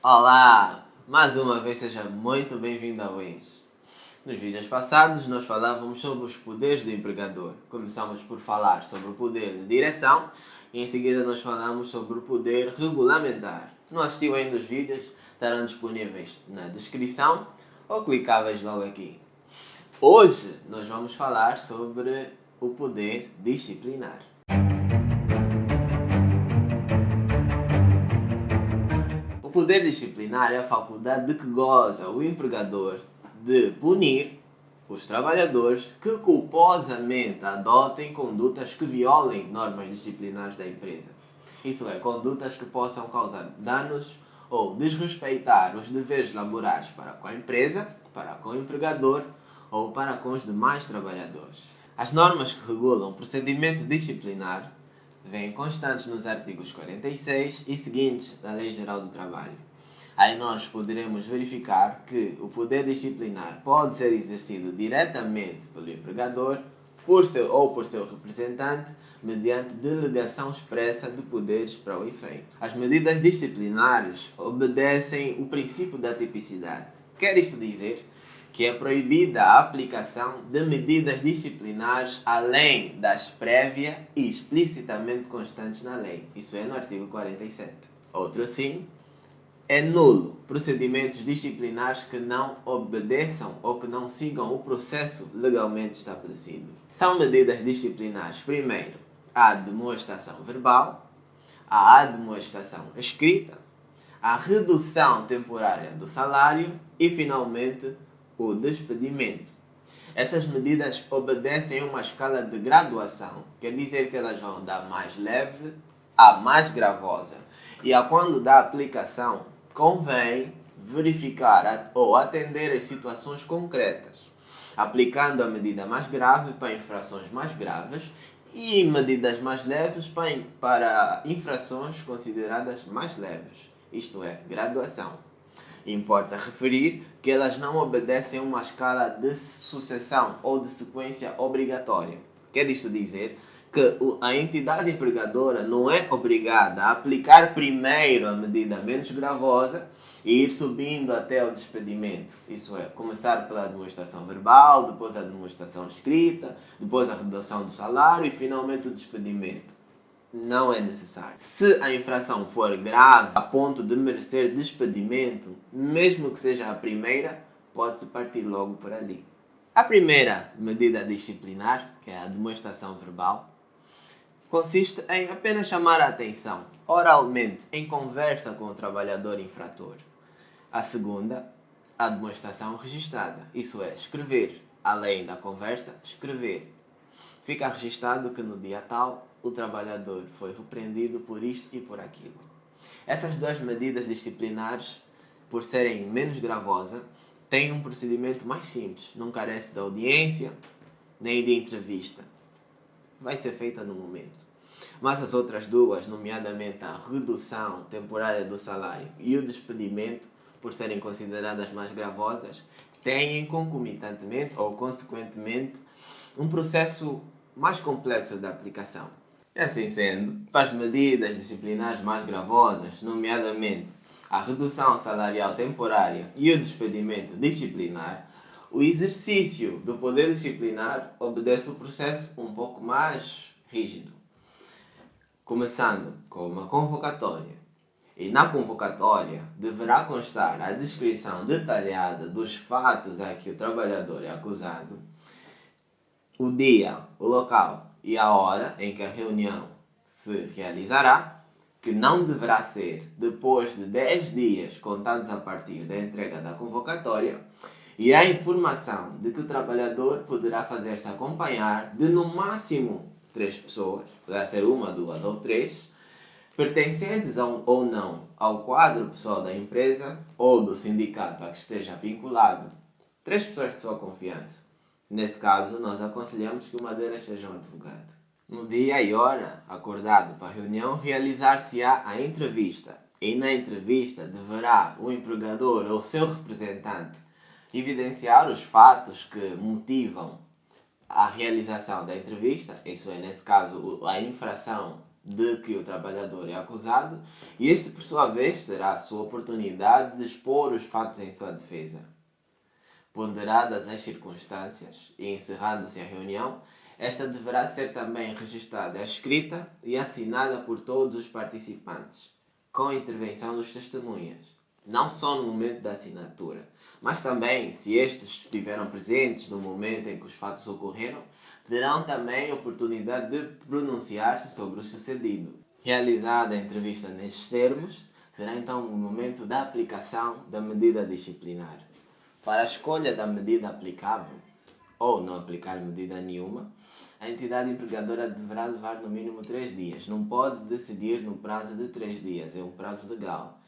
Olá! Mais uma vez seja muito bem-vindo ao Wins. Nos vídeos passados nós falávamos sobre os poderes do empregador. Começamos por falar sobre o poder de direção e em seguida nós falamos sobre o poder regulamentar. Se não assistiu ainda os vídeos, estarão disponíveis na descrição ou clicáveis logo aqui. Hoje nós vamos falar sobre o poder disciplinar. O poder disciplinar é a faculdade de que goza o empregador de punir os trabalhadores que culposamente adotem condutas que violem normas disciplinares da empresa. Isso é, condutas que possam causar danos ou desrespeitar os deveres laborais para com a empresa, para com o empregador ou para com os demais trabalhadores. As normas que regulam o procedimento disciplinar vêm constantes nos artigos 46 e seguintes da Lei Geral do Trabalho. Aí nós poderemos verificar que o poder disciplinar pode ser exercido diretamente pelo empregador por seu representante mediante delegação expressa de poderes para o efeito. As medidas disciplinares obedecem o princípio da tipicidade. Quer isto dizer que é proibida a aplicação de medidas disciplinares além das prévias e explicitamente constantes na lei. Isso é no artigo 47. Outro assim, é nulo procedimentos disciplinares que não obedeçam ou que não sigam o processo legalmente estabelecido. São medidas disciplinares, primeiro, a demonstração verbal, a admoestação escrita, a redução temporária do salário e, finalmente, o despedimento. Essas medidas obedecem a uma escala de graduação, quer dizer que elas vão da mais leve à mais gravosa. E a quando da aplicação, convém verificar ou atender às situações concretas, aplicando a medida mais grave para infrações mais graves e medidas mais leves para infrações consideradas mais leves, isto é, graduação. Importa referir que elas não obedecem a uma escala de sucessão ou de sequência obrigatória. Quer isto dizer que a entidade empregadora não é obrigada a aplicar primeiro a medida menos gravosa e ir subindo até o despedimento. Isso é, começar pela demonstração verbal, depois a demonstração escrita, depois a redução do salário e finalmente o despedimento. Não é necessário. Se a infração for grave a ponto de merecer despedimento, mesmo que seja a primeira, pode-se partir logo por ali. A primeira medida disciplinar, que é a demonstração verbal, consiste em apenas chamar a atenção oralmente em conversa com o trabalhador infrator. A segunda, a demonstração registada, isso é, escrever. Além da conversa, escrever. Fica registado que no dia tal o trabalhador foi repreendido por isto e por aquilo. Essas duas medidas disciplinares, por serem menos gravosas, têm um procedimento mais simples. Não carece de audiência nem de entrevista. Vai ser feita no momento. Mas as outras duas, nomeadamente a redução temporária do salário e o despedimento, por serem consideradas mais gravosas, têm concomitantemente ou consequentemente um processo mais complexo de aplicação. Assim sendo, para as medidas disciplinares mais gravosas, nomeadamente a redução salarial temporária e o despedimento disciplinar, o exercício do poder disciplinar obedece um processo um pouco mais rígido, começando com uma convocatória. E na convocatória deverá constar a descrição detalhada dos fatos a que o trabalhador é acusado, o dia, o local e a hora em que a reunião se realizará, que não deverá ser depois de 10 dias contados a partir da entrega da convocatória, e a informação de que o trabalhador poderá fazer-se acompanhar de no máximo 3 pessoas, poderá ser 1, 2 ou 3, pertencentes ou não ao quadro pessoal da empresa ou do sindicato a que esteja vinculado, 3 pessoas de sua confiança. Nesse caso, nós aconselhamos que uma delas seja um advogado. No dia e hora acordado para a reunião, realizar-se-á a entrevista. E na entrevista deverá o empregador ou seu representante evidenciar os fatos que motivam a realização da entrevista, isso é, nesse caso, a infração de que o trabalhador é acusado e este, por sua vez, terá a sua oportunidade de expor os fatos em sua defesa. Ponderadas as circunstâncias e encerrando-se a reunião, esta deverá ser também registada à escrita e assinada por todos os participantes, com a intervenção dos testemunhas, não só no momento da assinatura, mas também, se estes estiveram presentes no momento em que os fatos ocorreram, terão também a oportunidade de pronunciar-se sobre o sucedido. Realizada a entrevista nestes termos, será então o momento da aplicação da medida disciplinar. Para a escolha da medida aplicável, ou não aplicar medida nenhuma, a entidade empregadora deverá levar no mínimo 3 dias. Não pode decidir no prazo de 3 dias, é um prazo legal.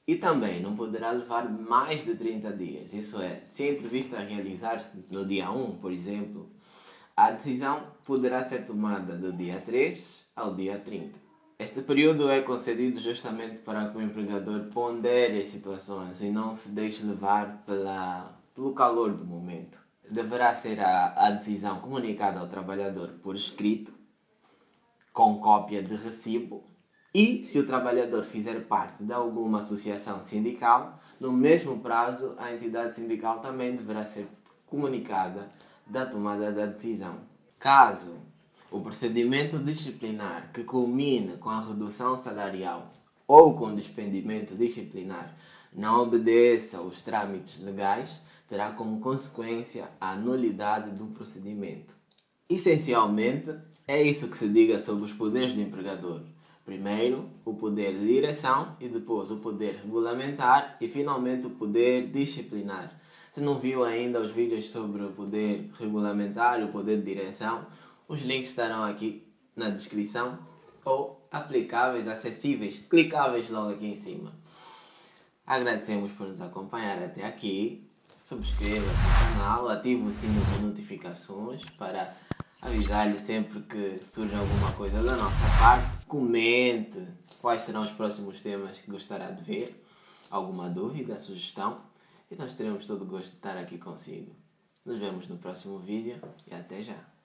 E também não poderá levar mais de 30 dias. Isso é, se a entrevista realizar-se no dia 1, por exemplo, a decisão poderá ser tomada do dia 3 ao dia 30. Este período é concedido justamente para que o empregador pondere as situações e não se deixe levar pelo calor do momento. Deverá ser a decisão comunicada ao trabalhador por escrito, com cópia de recibo, e se o trabalhador fizer parte de alguma associação sindical, no mesmo prazo a entidade sindical também deverá ser comunicada da tomada da decisão. Caso o procedimento disciplinar que culmine com a redução salarial ou com o despedimento disciplinar não obedeça aos trâmites legais, terá como consequência a nulidade do procedimento. Essencialmente, é isso que se diga sobre os poderes do empregador. Primeiro, o poder de direção e depois o poder regulamentar e finalmente o poder disciplinar. Se não viu ainda os vídeos sobre o poder regulamentar e o poder de direção, os links estarão aqui na descrição ou aplicáveis, acessíveis, clicáveis logo aqui em cima. Agradecemos por nos acompanhar até aqui. Subscreva-se no canal, ative o sino de notificações para avisar-lhe sempre que surge alguma coisa da nossa parte. Comente quais serão os próximos temas que gostará de ver, alguma dúvida, sugestão, e nós teremos todo o gosto de estar aqui consigo. Nos vemos no próximo vídeo e até já!